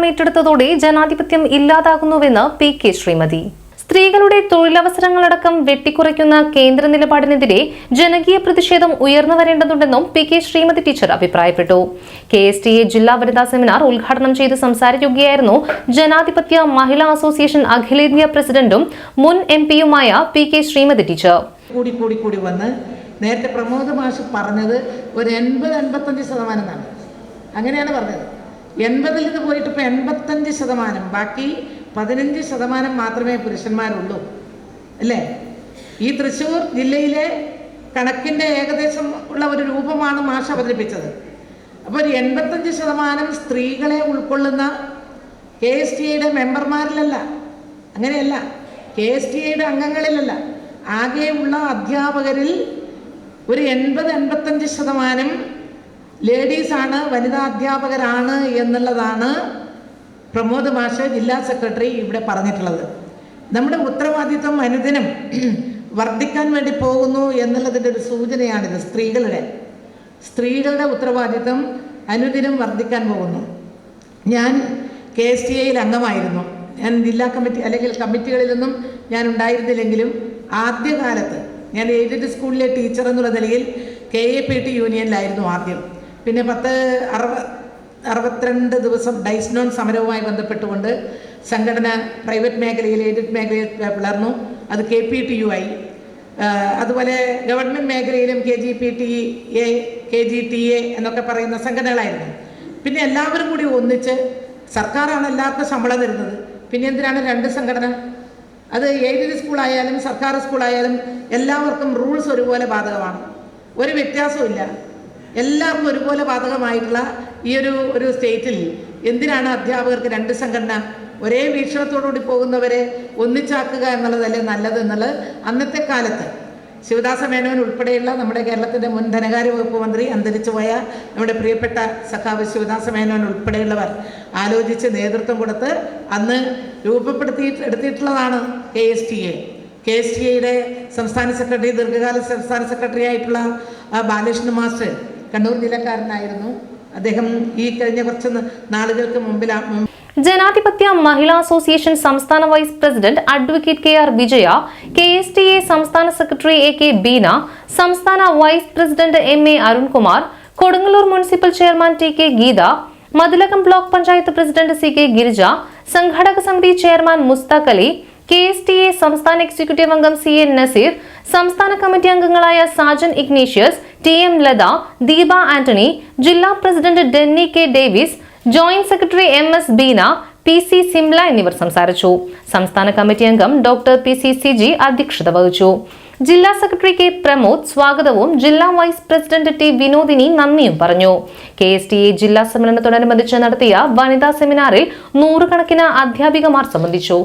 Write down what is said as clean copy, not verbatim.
ഏറ്റെടുത്തതോടെ ജനാധിപത്യം ഇല്ലാതാകുന്നുവെന്ന് PK ശ്രീമതി. സ്ത്രീകളുടെ തൊഴിലവസരങ്ങളടക്കം വെട്ടിക്കുറയ്ക്കുന്ന കേന്ദ്ര നിലപാടിനെതിരെ ജനകീയ പ്രതിഷേധം ഉയർന്നു വരേണ്ടതുണ്ടെന്നും PK ശ്രീമതി ടീച്ചർ അഭിപ്രായപ്പെട്ടു. KSTA ജില്ലാ വനിതാ സെമിനാർ ഉദ്ഘാടനം ചെയ്ത് സംസാരിക്കുകയായിരുന്നു ജനാധിപത്യ മഹിളാ അസോസിയേഷൻ അഖിലേന്ത്യാ പ്രസിഡന്റും മുൻ MP-യുമായ PK ശ്രീമതി ടീച്ചർ. കൂടി വന്ന് നേരത്തെ പ്രമോദ് മാഷ് പറഞ്ഞത് ഒരു 80-85% അങ്ങനെയാണ് പറഞ്ഞത്. 80-ൽ നിന്ന് പോയിട്ട് ഇപ്പോൾ 85%, ബാക്കി 15% മാത്രമേ പുരുഷന്മാരുള്ളൂ അല്ലേ? ഈ തൃശ്ശൂർ ജില്ലയിലെ കണക്കിൻ്റെ ഏകദേശം ഉള്ള ഒരു രൂപമാണ് മാഷ് അവതരിപ്പിച്ചത്. അപ്പോൾ ഒരു 85% സ്ത്രീകളെ ഉൾക്കൊള്ളുന്ന KSTA-യുടെ മെമ്പർമാരിലല്ല, അങ്ങനെയല്ല, KSTA-യുടെ അംഗങ്ങളിലല്ല, ആകെയുള്ള അധ്യാപകരിൽ ഒരു 80-85% ലേഡീസാണ്, വനിതാ അധ്യാപകരാണ് എന്നുള്ളതാണ് പ്രമോദ് മാഷ് ജില്ലാ സെക്രട്ടറി ഇവിടെ പറഞ്ഞിട്ടുള്ളത്. നമ്മുടെ ഉത്തരവാദിത്വം അനുദിനം വർദ്ധിക്കാൻ വേണ്ടി പോകുന്നു എന്നുള്ളതിൻ്റെ ഒരു സൂചനയാണിത്. സ്ത്രീകളുടെ ഉത്തരവാദിത്വം അനുദിനം വർദ്ധിക്കാൻ പോകുന്നു. ഞാൻ KSTA-യിൽ അംഗമായിരുന്നു. ഞാൻ ജില്ലാ കമ്മിറ്റി അല്ലെങ്കിൽ കമ്മിറ്റികളിലൊന്നും ഞാൻ ഉണ്ടായിരുന്നില്ലെങ്കിലും ആദ്യകാലത്ത് ഞാൻ എയ്ഡഡ് സ്കൂളിലെ ടീച്ചർ എന്നുള്ള നിലയിൽ KAPT യൂണിയനിലായിരുന്നു ആദ്യം. പിന്നെ 62 ദിവസം ഡൈസ്നോൺ സമരവുമായി ബന്ധപ്പെട്ടുകൊണ്ട് സംഘടന പ്രൈവറ്റ് മേഖലയിൽ, എയ്ഡഡ് മേഖലയിൽ പിളർന്നു. അത് KPTU ആയി. അതുപോലെ ഗവൺമെൻറ് മേഖലയിലും KGPTA, KGTA എന്നൊക്കെ പറയുന്ന സംഘടനകളായിരുന്നു. പിന്നെ എല്ലാവരും കൂടി ഒന്നിച്ച് സർക്കാരാണ് എല്ലാവർക്കും ശമ്പളം തരുന്നത്, പിന്നെ എന്തിനാണ് 2 സംഘടന? അത് എയ്ഡഡ് സ്കൂളായാലും സർക്കാർ സ്കൂളായാലും എല്ലാവർക്കും റൂൾസ് ഒരുപോലെ ബാധകമാണ്, ഒരു വ്യത്യാസവും ഇല്ല. എല്ലാവർക്കും ഒരുപോലെ ബാധകമായിട്ടുള്ള ഈ ഒരു സ്റ്റേറ്റിൽ എന്തിനാണ് അധ്യാപകർക്ക് 2 സംഘടന? ഒരേ വീക്ഷണത്തോടുകൂടി പോകുന്നവരെ ഒന്നിച്ചാക്കുക എന്നുള്ളതല്ലേ നല്ലത് എന്നുള്ളത് അന്നത്തെ കാലത്ത് ശിവദാസ മേനോൻ ഉൾപ്പെടെയുള്ള നമ്മുടെ കേരളത്തിൻ്റെ മുൻ ധനകാര്യ വകുപ്പ് മന്ത്രി, അന്തരിച്ചുപോയ നമ്മുടെ പ്രിയപ്പെട്ട സഖാവ് ശിവദാസ മേനോൻ ഉൾപ്പെടെയുള്ളവർ ആലോചിച്ച് നേതൃത്വം കൊടുത്ത് അന്ന് എടുത്തിട്ടുള്ളതാണ് KSTA. KSTA-യുടെ സംസ്ഥാന സെക്രട്ടറി, ദീർഘകാല സംസ്ഥാന സെക്രട്ടറി ആയിട്ടുള്ള ബാലകൃഷ്ണൻ മാസ്റ്റർ കണ്ണൂർ ജില്ലക്കാരനായിരുന്നു. അദ്ദേഹം ഈ കഴിഞ്ഞ കുറച്ച് നാളുകൾക്ക് മുമ്പിലാണ് ജനാധിപത്യ മഹിളാ അസോസിയേഷൻ സംസ്ഥാന vice president advocate KR Vijaya, KSTA സംസ്ഥാന സെക്രട്ടറി AK ബീന, സംസ്ഥാന vice president MA Arunkumar, Kodungallur municipal chairman TK Geetha, Mathilakam block panchayat president CK Girija, സംഘാടക സമിതി ചെയർമാൻ മുസ്താഖ് അലി, KSTA സംസ്ഥാന എക്സിക്യൂട്ടീവ് അംഗം CN നസീർ, സംസ്ഥാന കമ്മിറ്റി അംഗങ്ങളായ സാജൻ ഇഗ്നേഷ്യസ്, TM ലത, ദീപ ആന്റണി, ജില്ലാ president Denny K Davis, joint secretary MS Beena, PC Simla എന്നിവർ സംസാരിച്ചു. സംസ്ഥാന കമ്മിറ്റി അംഗം ഡോക്ടർ PC CG അധ്യക്ഷത വഹിച്ചു. ജില്ലാ സെക്രട്ടറി K പ്രമോദ് സ്വാഗതവും ജില്ലാ വൈസ് പ്രസിഡന്റ് T വിനോദിനി നന്ദിയും പറഞ്ഞു. KSTA ജില്ലാ സമ്മേളനത്തോടനുബന്ധിച്ച് നടത്തിയ വനിതാ സെമിനാറിൽ 100 കണക്കിന് അധ്യാപികമാർ സംബന്ധിച്ചു.